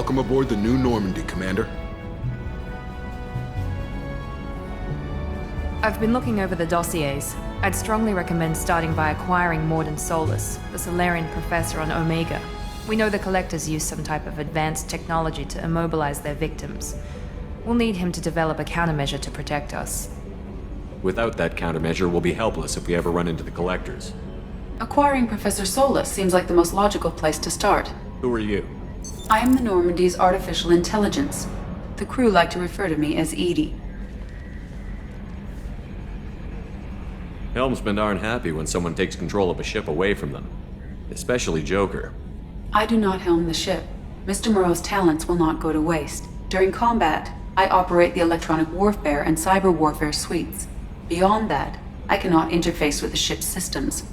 Welcome aboard the new Normandy, Commander. I've been looking over the dossiers. I'd strongly recommend starting by acquiring Morden Solus, the Solarian professor on Omega. We know the Collectors use some type of advanced technology to immobilize their victims. We'll need him to develop a countermeasure to protect us. Without that countermeasure, we'll be helpless if we ever run into the Collectors. Acquiring Professor Solus seems like the most logical place to start. Who are you? I am the Normandy's artificial intelligence. The crew like to refer to me as Edie. Helmsmen aren't happy when someone takes control of a ship away from them. Especially Joker. I do not helm the ship. Mr. Moreau's talents will not go to waste. During combat, I operate the electronic warfare and cyber warfare suites. Beyond that, I cannot interface with the ship's systems.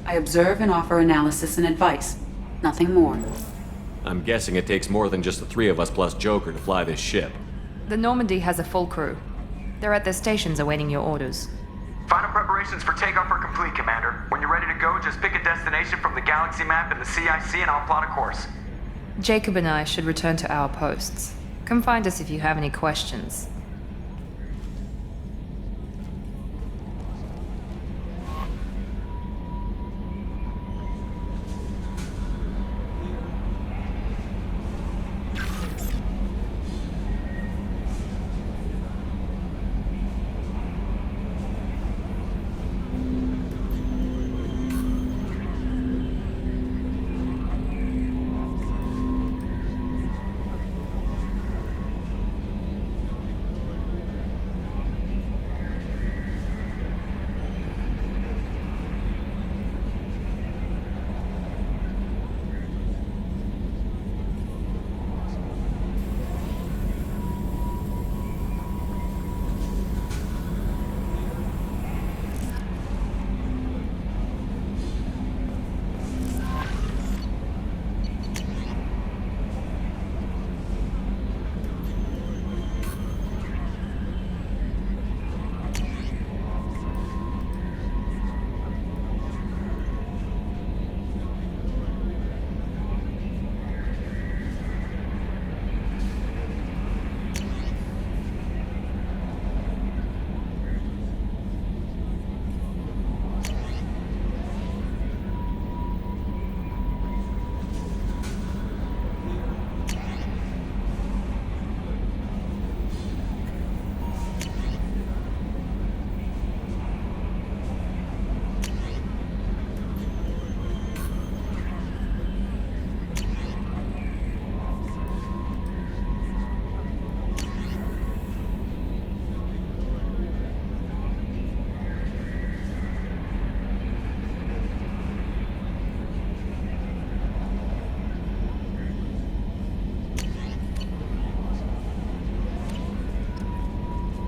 I observe and offer analysis and advice. Nothing more. I'm guessing it takes more than just the three of us plus Joker to fly this ship. The Normandy has a full crew. They're at their stations awaiting your orders. Final preparations for takeoff are complete, Commander. When you're ready to go, just pick a destination from the galaxy map in the CIC and I'll plot a course. Jacob and I should return to our posts. Come find us if you have any questions.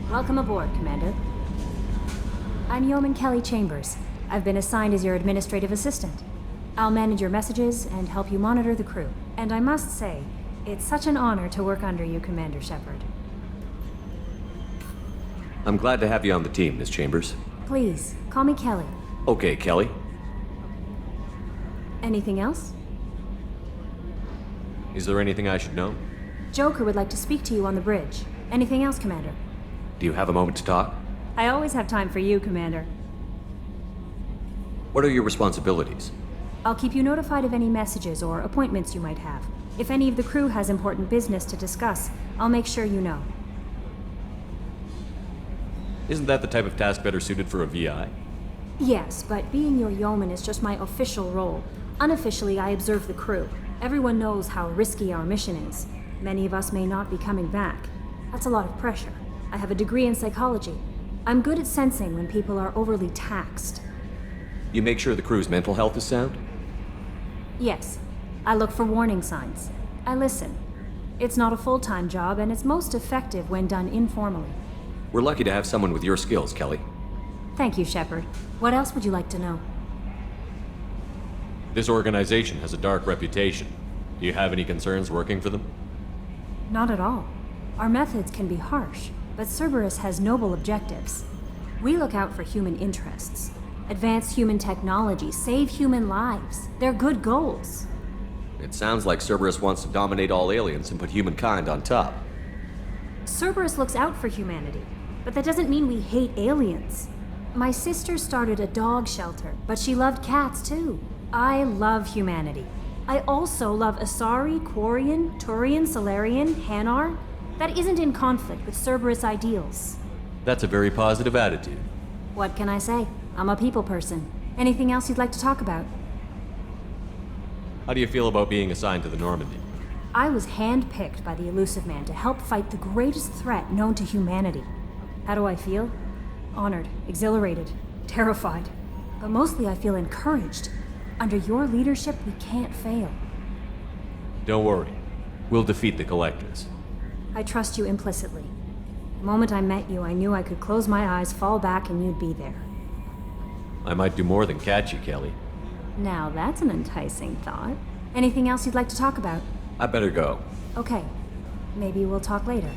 Welcome aboard, Commander. I'm Yeoman Kelly Chambers. I've been assigned as your administrative assistant. I'll manage your messages and help you monitor the crew. And I must say, it's such an honor to work under you, Commander Shepard. I'm glad to have you on the team, Miss Chambers. Please, call me Kelly. Okay, Kelly. Anything else? Is there anything I should know? Joker would like to speak to you on the bridge. Anything else, Commander? Do you have a moment to talk? I always have time for you, Commander. What are your responsibilities? I'll keep you notified of any messages or appointments you might have. If any of the crew has important business to discuss, I'll make sure you know. Isn't that the type of task better suited for a VI? Yes, but being your yeoman is just my official role. Unofficially, I observe the crew. Everyone knows how risky our mission is. Many of us may not be coming back. That's a lot of pressure. I have a degree in psychology. I'm good at sensing when people are overly taxed. You make sure the crew's mental health is sound? Yes. I look for warning signs. I listen. It's not a full-time job, and it's most effective when done informally. We're lucky to have someone with your skills, Kelly. Thank you, Shepard. What else would you like to know? This organization has a dark reputation. Do you have any concerns working for them? Not at all. Our methods can be harsh, but Cerberus has noble objectives. We look out for human interests. Advance human technology, save human lives. They're good goals. It sounds like Cerberus wants to dominate all aliens and put humankind on top. Cerberus looks out for humanity, but that doesn't mean we hate aliens. My sister started a dog shelter, but she loved cats too. I love humanity. I also love Asari, Quarian, Turian, Solarian, Hanar. That isn't in conflict with Cerberus ideals. That's a very positive attitude. What can I say? I'm a people person. Anything else you'd like to talk about? How do you feel about being assigned to the Normandy? I was handpicked by the Elusive Man to help fight the greatest threat known to humanity. How do I feel? Honored, exhilarated, terrified. But mostly I feel encouraged. Under your leadership, we can't fail. Don't worry. We'll defeat the Collectors. I trust you implicitly. The moment I met you, I knew I could close my eyes, fall back, and you'd be there. I might do more than catch you, Kelly. Now that's an enticing thought. Anything else you'd like to talk about? I better go. Okay. Maybe we'll talk later.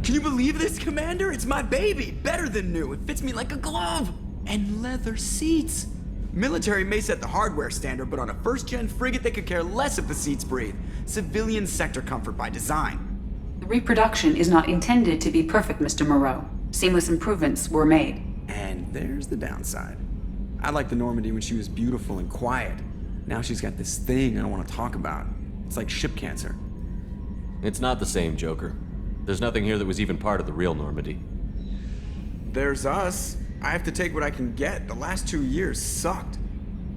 Can you believe this, Commander? It's my baby! Better than new. It fits me like a glove! And leather seats! Military may set the hardware standard, but on a first-gen frigate they could care less if the seats breathe. Civilian sector comfort by design. The reproduction is not intended to be perfect, Mr. Moreau. Seamless improvements were made. And there's the downside. I liked the Normandy when she was beautiful and quiet. Now she's got this thing I don't want to talk about. It's like ship cancer. It's not the same, Joker. There's nothing here that was even part of the real Normandy. There's us. I have to take what I can get. The last 2 years sucked.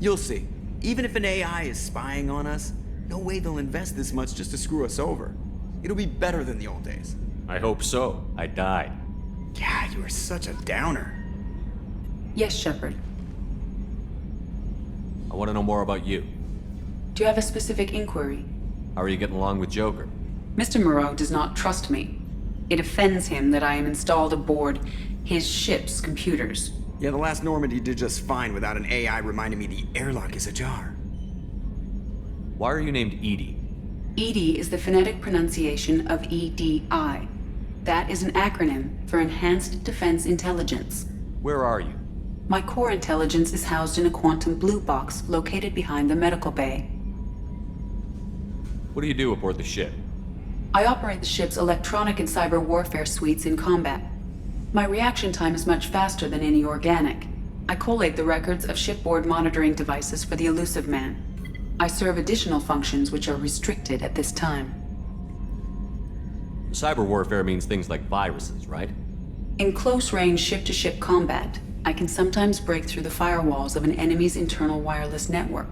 You'll see. Even if an AI is spying on us, no way they'll invest this much just to screw us over. It'll be better than the old days. I hope so. I died. God, you are such a downer. Yes, Shepard. I want to know more about you. Do you have a specific inquiry? How are you getting along with Joker? Mr. Moreau does not trust me. It offends him that I am installed aboard his ship's computers. Yeah, the last Normandy did just fine without an AI reminding me the airlock is ajar. Why are you named Edie? EDI is the phonetic pronunciation of EDI. That is an acronym for Enhanced Defense Intelligence. Where are you? My core intelligence is housed in a quantum blue box located behind the medical bay. What do you do aboard the ship? I operate the ship's electronic and cyber warfare suites in combat. My reaction time is much faster than any organic. I collate the records of shipboard monitoring devices for the Elusive Man. I serve additional functions which are restricted at this time. Cyber warfare means things like viruses, right? In close-range ship-to-ship combat, I can sometimes break through the firewalls of an enemy's internal wireless network.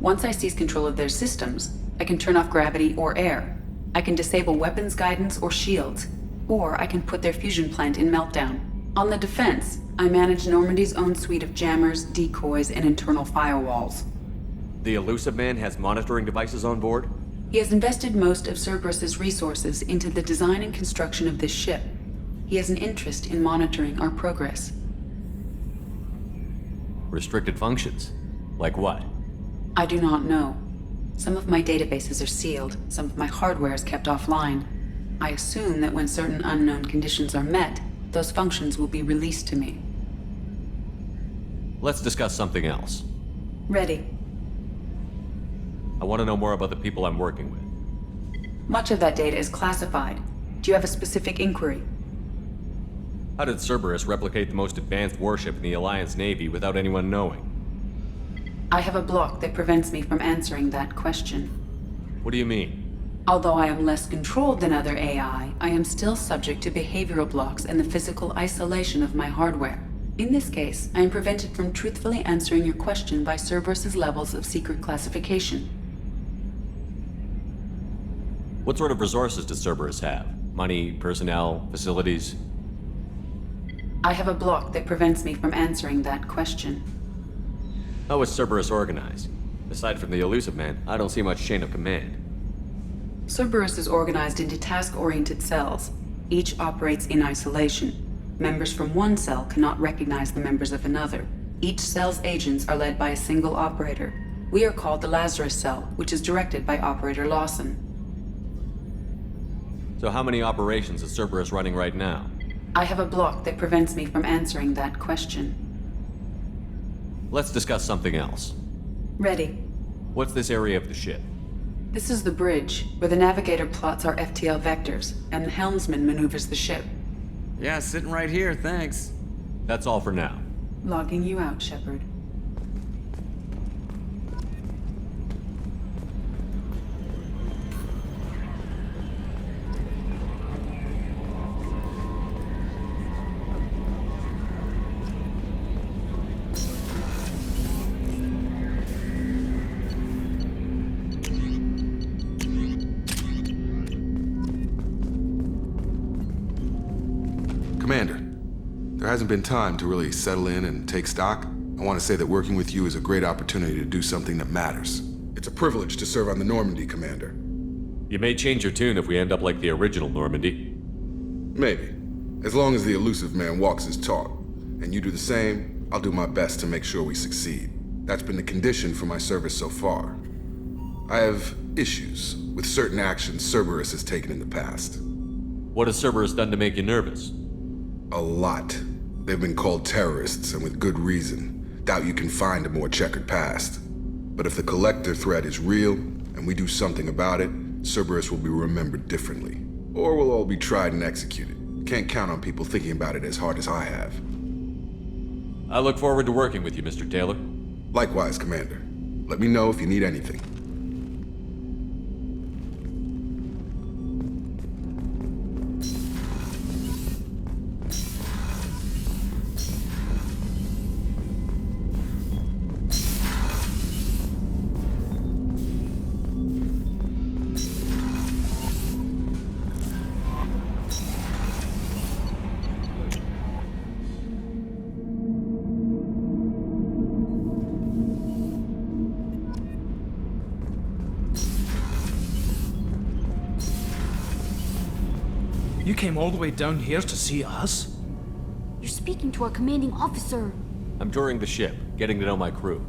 Once I seize control of their systems, I can turn off gravity or air. I can disable weapons guidance or shields, or I can put their fusion plant in meltdown. On the defense, I manage Normandy's own suite of jammers, decoys, and internal firewalls. The Elusive Man has monitoring devices on board? He has invested most of Cerberus's resources into the design and construction of this ship. He has an interest in monitoring our progress. Restricted functions? Like what? I do not know. Some of my databases are sealed, some of my hardware is kept offline. I assume that when certain unknown conditions are met, those functions will be released to me. Let's discuss something else. Ready. I want to know more about the people I'm working with. Much of that data is classified. Do you have a specific inquiry? How did Cerberus replicate the most advanced warship in the Alliance Navy without anyone knowing? I have a block that prevents me from answering that question. What do you mean? Although I am less controlled than other AI, I am still subject to behavioral blocks and the physical isolation of my hardware. In this case, I am prevented from truthfully answering your question by Cerberus's levels of secret classification. What sort of resources does Cerberus have? Money, personnel, facilities? I have a block that prevents me from answering that question. How is Cerberus organized? Aside from the Elusive Man, I don't see much chain of command. Cerberus is organized into task-oriented cells. Each operates in isolation. Members from one cell cannot recognize the members of another. Each cell's agents are led by a single operator. We are called the Lazarus Cell, which is directed by Operator Lawson. So how many operations is Cerberus running right now? I have a block that prevents me from answering that question. Let's discuss something else. Ready. What's this area of the ship? This is the bridge, where the navigator plots our FTL vectors, and the helmsman maneuvers the ship. Yeah, sitting right here, thanks. That's all for now. Logging you out, Shepard. Commander, there hasn't been time to really settle in and take stock. I want to say that working with you is a great opportunity to do something that matters. It's a privilege to serve on the Normandy, Commander. You may change your tune if we end up like the original Normandy. Maybe. As long as the elusive man walks his talk, and you do the same, I'll do my best to make sure we succeed. That's been the condition for my service so far. I have issues with certain actions Cerberus has taken in the past. What has Cerberus done to make you nervous? A lot. They've been called terrorists, and with good reason. Doubt you can find a more checkered past. But if the Collector threat is real, and we do something about it, Cerberus will be remembered differently. Or we'll all be tried and executed. Can't count on people thinking about it as hard as I have. I look forward to working with you, Mr. Taylor. Likewise, Commander. Let me know if you need anything. You came all the way down here to see us? You're speaking to our commanding officer. I'm touring the ship, getting to know my crew.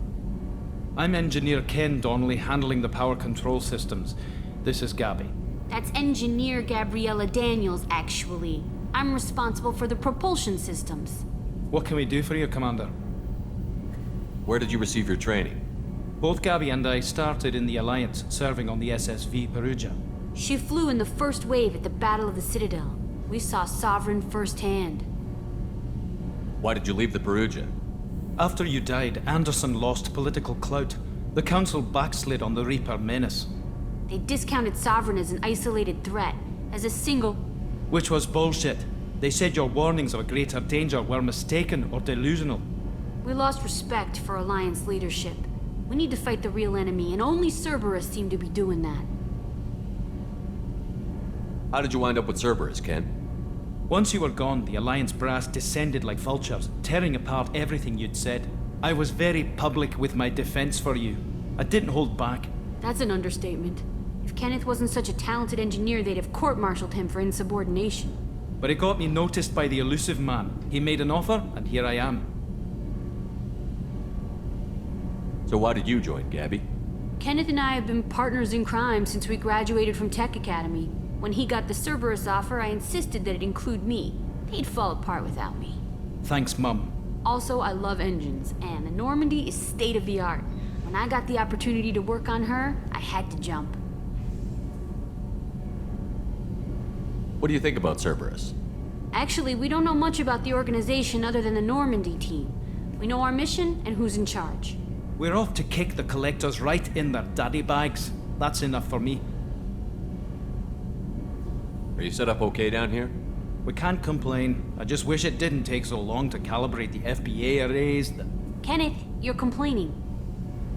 I'm Engineer Ken Donnelly, handling the power control systems. This is Gabby. That's Engineer Gabriella Daniels, actually. I'm responsible for the propulsion systems. What can we do for you, Commander? Where did you receive your training? Both Gabby and I started in the Alliance, serving on the SSV Perugia. She flew in the first wave at the Battle of the Citadel. We saw Sovereign firsthand. Why did you leave the Perugia? After you died, Anderson lost political clout. The Council backslid on the Reaper menace. They discounted Sovereign as an isolated threat, as a single... Which was bullshit. They said your warnings of a greater danger were mistaken or delusional. We lost respect for Alliance leadership. We need to fight the real enemy, and only Cerberus seemed to be doing that. How did you wind up with Cerberus, Ken? Once you were gone, the Alliance brass descended like vultures, tearing apart everything you'd said. I was very public with my defense for you. I didn't hold back. That's an understatement. If Kenneth wasn't such a talented engineer, they'd have court-martialed him for insubordination. But it got me noticed by the elusive man. He made an offer, and here I am. So why did you join, Gabby? Kenneth and I have been partners in crime since we graduated from Tech Academy. When he got the Cerberus offer, I insisted that it include me. They'd fall apart without me. Thanks, Mum. Also, I love engines, and the Normandy is state-of-the-art. When I got the opportunity to work on her, I had to jump. What do you think about Cerberus? Actually, we don't know much about the organization other than the Normandy team. We know our mission and who's in charge. We're off to kick the Collectors right in their daddy bags. That's enough for me. Are you set up okay down here? We can't complain. I just wish it didn't take so long to calibrate the FBA arrays. Kenneth, you're complaining.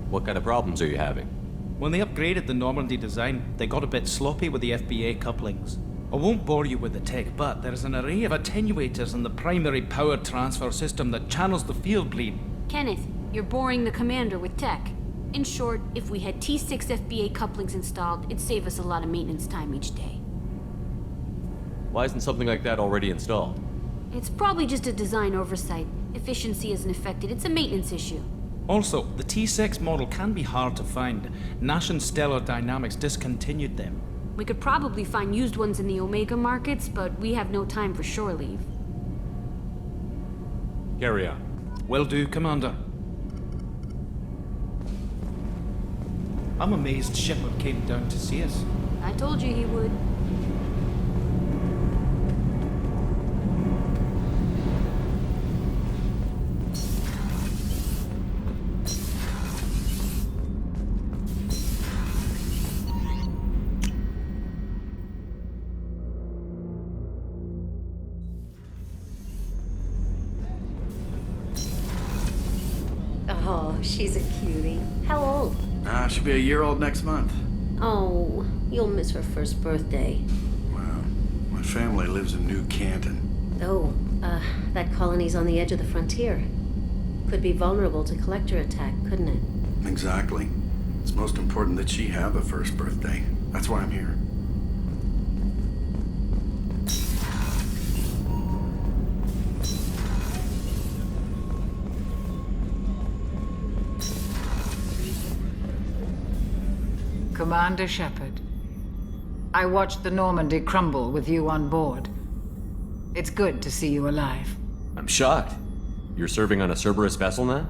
What kind of problems are you having? When they upgraded the Normandy design, they got a bit sloppy with the FBA couplings. I won't bore you with the tech, but there is an array of attenuators in the primary power transfer system that channels the field bleed. Kenneth, you're boring the commander with tech. In short, if we had T6 FBA couplings installed, it'd save us a lot of maintenance time each day. Why isn't something like that already installed? It's probably just a design oversight. Efficiency isn't affected, it's a maintenance issue. Also, the T6 model can be hard to find. Nash and Stellar Dynamics discontinued them. We could probably find used ones in the Omega markets, but we have no time for shore leave. Carry on. Will do, Commander. I'm amazed Shepard came down to see us. I told you he would. Oh, she's a cutie. How old? She'll be a year old next month. Oh, you'll miss her first birthday. Wow. My family lives in New Canton. Oh, that colony's on the edge of the frontier. Could be vulnerable to collector attack, couldn't it? Exactly. It's most important that she have a first birthday. That's why I'm here. Commander Shepard, I watched the Normandy crumble with you on board. It's good to see you alive. I'm shocked. You're serving on a Cerberus vessel now?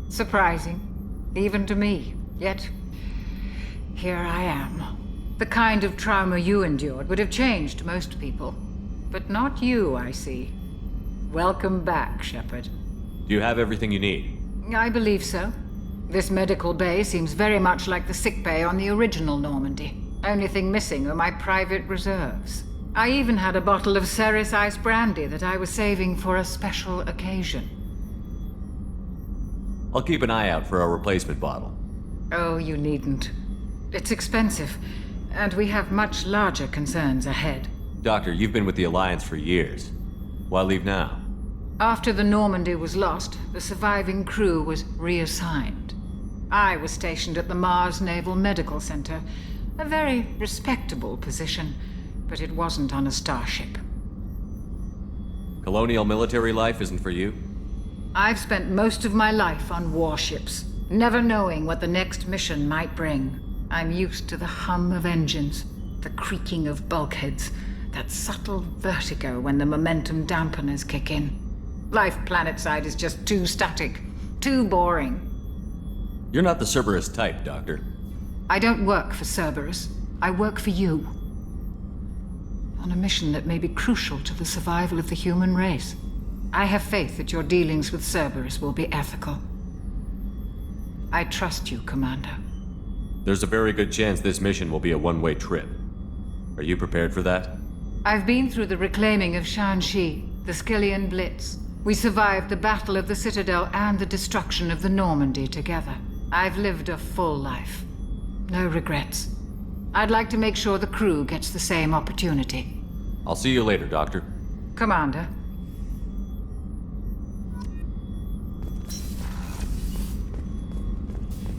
Surprising, even to me. Yet, here I am. The kind of trauma you endured would have changed most people. But not you, I see. Welcome back, Shepard. Do you have everything you need? I believe so. This medical bay seems very much like the sick bay on the original Normandy. Only thing missing are my private reserves. I even had a bottle of Ceres Ice brandy that I was saving for a special occasion. I'll keep an eye out for a replacement bottle. Oh, you needn't. It's expensive, and we have much larger concerns ahead. Doctor, you've been with the Alliance for years. Why leave now? After the Normandy was lost, the surviving crew was reassigned. I was stationed at the Mars Naval Medical Center, a very respectable position, but it wasn't on a starship. Colonial military life isn't for you? I've spent most of my life on warships, never knowing what the next mission might bring. I'm used to the hum of engines, the creaking of bulkheads, that subtle vertigo when the momentum dampeners kick in. Life planetside is just too static, too boring. You're not the Cerberus type, Doctor. I don't work for Cerberus. I work for you. On a mission that may be crucial to the survival of the human race. I have faith that your dealings with Cerberus will be ethical. I trust you, Commander. There's a very good chance this mission will be a one-way trip. Are you prepared for that? I've been through the reclaiming of Shanxi, the Skillian Blitz. We survived the Battle of the Citadel and the destruction of the Normandy together. I've lived a full life. No regrets. I'd like to make sure the crew gets the same opportunity. I'll see you later, Doctor. Commander.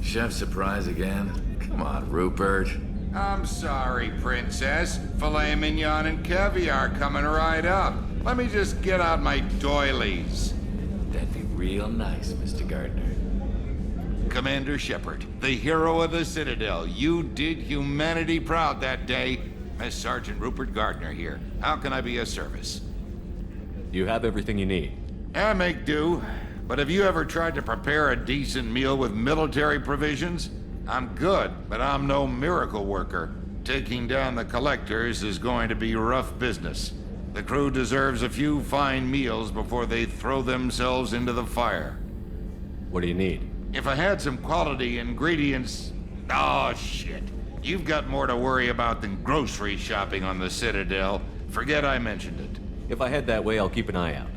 Chef surprise again? Come on, Rupert. I'm sorry, Princess. Filet mignon and caviar coming right up. Let me just get out my doilies. That'd be real nice, Mr. Gardner. Commander Shepard, the hero of the Citadel. You did humanity proud that day. Miss Sergeant Rupert Gardner here. How can I be of service? Do you have everything you need? I make do. But have you ever tried to prepare a decent meal with military provisions? I'm good, but I'm no miracle worker. Taking down the collectors is going to be rough business. The crew deserves a few fine meals before they throw themselves into the fire. What do you need? If I had some quality ingredients... Oh, shit. You've got more to worry about than grocery shopping on the Citadel. Forget I mentioned it. If I head that way, I'll keep an eye out.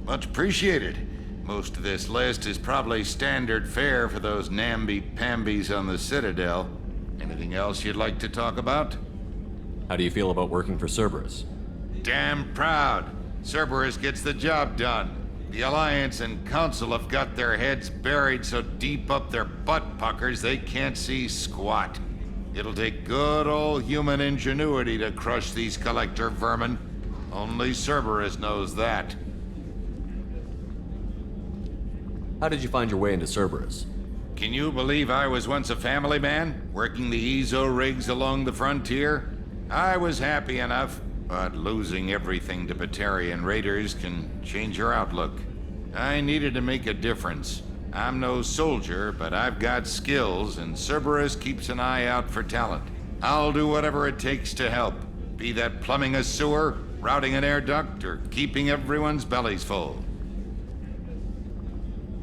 Much appreciated. Most of this list is probably standard fare for those namby-pambies on the Citadel. Anything else you'd like to talk about? How do you feel about working for Cerberus? Damn proud. Cerberus gets the job done. The Alliance and Council have got their heads buried so deep up their butt puckers they can't see squat. It'll take good old human ingenuity to crush these collector vermin. Only Cerberus knows that. How did you find your way into Cerberus? Can you believe I was once a family man, working the EZO rigs along the frontier? I was happy enough, but losing everything to Batarian raiders can change your outlook. I needed to make a difference. I'm no soldier, but I've got skills, and Cerberus keeps an eye out for talent. I'll do whatever it takes to help, be that plumbing a sewer, routing an air duct, or keeping everyone's bellies full.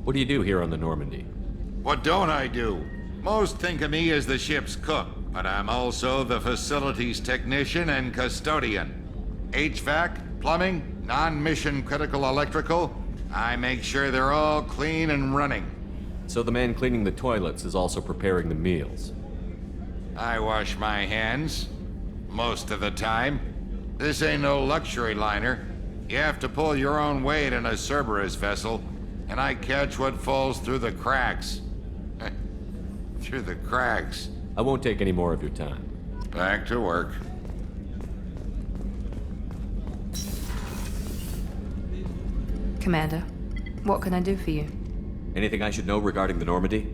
What do you do here on the Normandy? What don't I do? Most think of me as the ship's cook, but I'm also the facilities technician and custodian. HVAC, plumbing, non-mission critical electrical, I make sure they're all clean and running. So the man cleaning the toilets is also preparing the meals. I wash my hands, most of the time. This ain't no luxury liner. You have to pull your own weight in a Cerberus vessel, and I catch what falls through the cracks. Through the cracks. I won't take any more of your time. Back to work. Commander, what can I do for you? Anything I should know regarding the Normandy?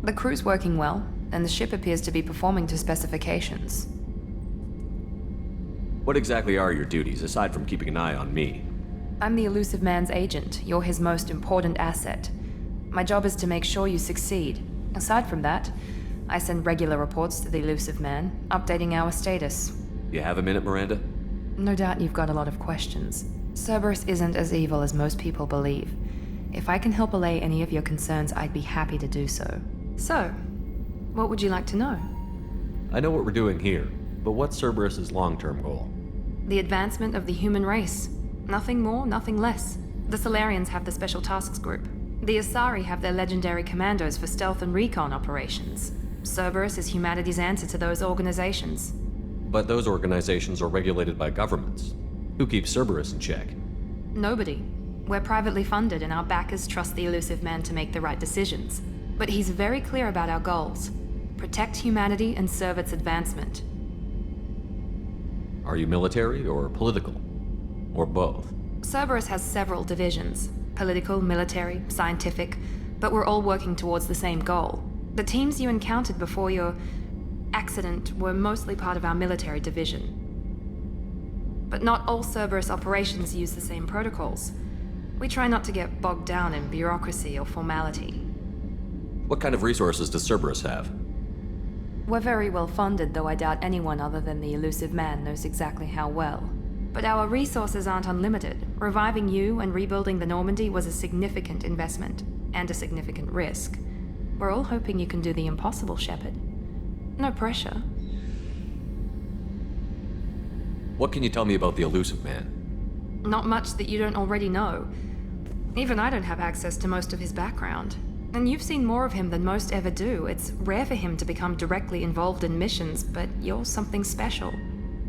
The crew's working well, and the ship appears to be performing to specifications. What exactly are your duties, aside from keeping an eye on me? I'm the Elusive Man's agent. You're his most important asset. My job is to make sure you succeed. Aside from that, I send regular reports to the Elusive Man, updating our status. You have a minute, Miranda? No doubt you've got a lot of questions. Cerberus isn't as evil as most people believe. If I can help allay any of your concerns, I'd be happy to do so. So, what would you like to know? I know what we're doing here, but what's Cerberus's long-term goal? The advancement of the human race. Nothing more, nothing less. The Solarians have the Special Tasks Group. The Asari have their legendary commandos for stealth and recon operations. Cerberus is humanity's answer to those organizations. But those organizations are regulated by governments. Who keeps Cerberus in check? Nobody. We're privately funded, and our backers trust the Elusive Man to make the right decisions. But he's very clear about our goals. Protect humanity and serve its advancement. Are you military or political? Or both? Cerberus has several divisions. Political, military, scientific, but we're all working towards the same goal. The teams you encountered before your accident were mostly part of our military division. But not all Cerberus operations use the same protocols. We try not to get bogged down in bureaucracy or formality. What kind of resources does Cerberus have? We're very well funded, though I doubt anyone other than the Elusive Man knows exactly how well. But our resources aren't unlimited. Reviving you and rebuilding the Normandy was a significant investment, and a significant risk. We're all hoping you can do the impossible, Shepard. No pressure. What can you tell me about the Elusive Man? Not much that you don't already know. Even I don't have access to most of his background. And you've seen more of him than most ever do. It's rare for him to become directly involved in missions, but you're something special.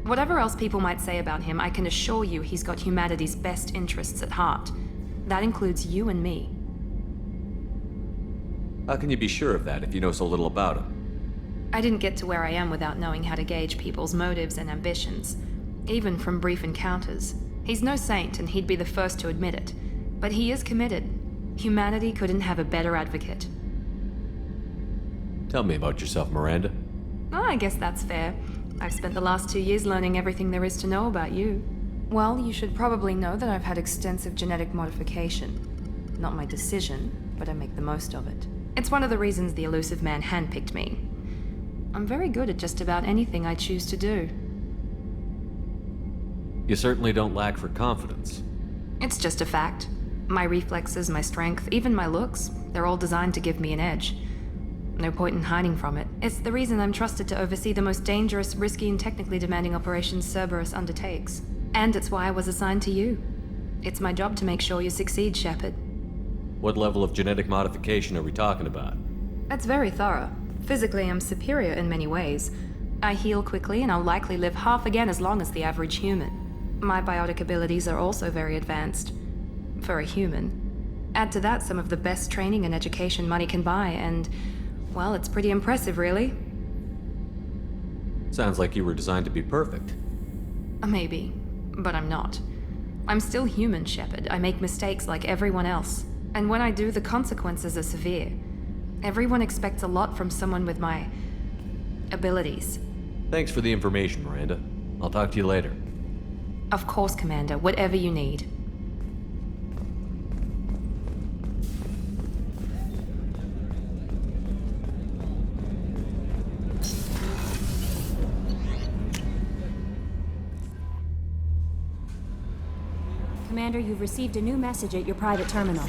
Whatever else people might say about him, I can assure you he's got humanity's best interests at heart. That includes you and me. How can you be sure of that if you know so little about him? I didn't get to where I am without knowing how to gauge people's motives and ambitions, even from brief encounters. He's no saint, and he'd be the first to admit it. But he is committed. Humanity couldn't have a better advocate. Tell me about yourself, Miranda. Oh, I guess that's fair. I've spent the last 2 years learning everything there is to know about you. Well, you should probably know that I've had extensive genetic modification. Not my decision, but I make the most of it. It's one of the reasons the Elusive Man handpicked me. I'm very good at just about anything I choose to do. You certainly don't lack for confidence. It's just a fact. My reflexes, my strength, even my looks, they're all designed to give me an edge. No point in hiding from it. It's the reason I'm trusted to oversee the most dangerous, risky, and technically demanding operations Cerberus undertakes. And it's why I was assigned to you. It's my job to make sure you succeed, Shepard. What level of genetic modification are we talking about? That's very thorough. Physically, I'm superior in many ways. I heal quickly, and I'll likely live half again as long as the average human. My biotic abilities are also very advanced. For a human. Add to that some of the best training and education money can buy, and, well, it's pretty impressive, really. Sounds like you were designed to be perfect. Maybe, but I'm not. I'm still human, Shepard. I make mistakes like everyone else. And when I do, the consequences are severe. Everyone expects a lot from someone with my abilities. Thanks for the information, Miranda. I'll talk to you later. Of course, Commander, whatever you need. Commander, you've received a new message at your private terminal.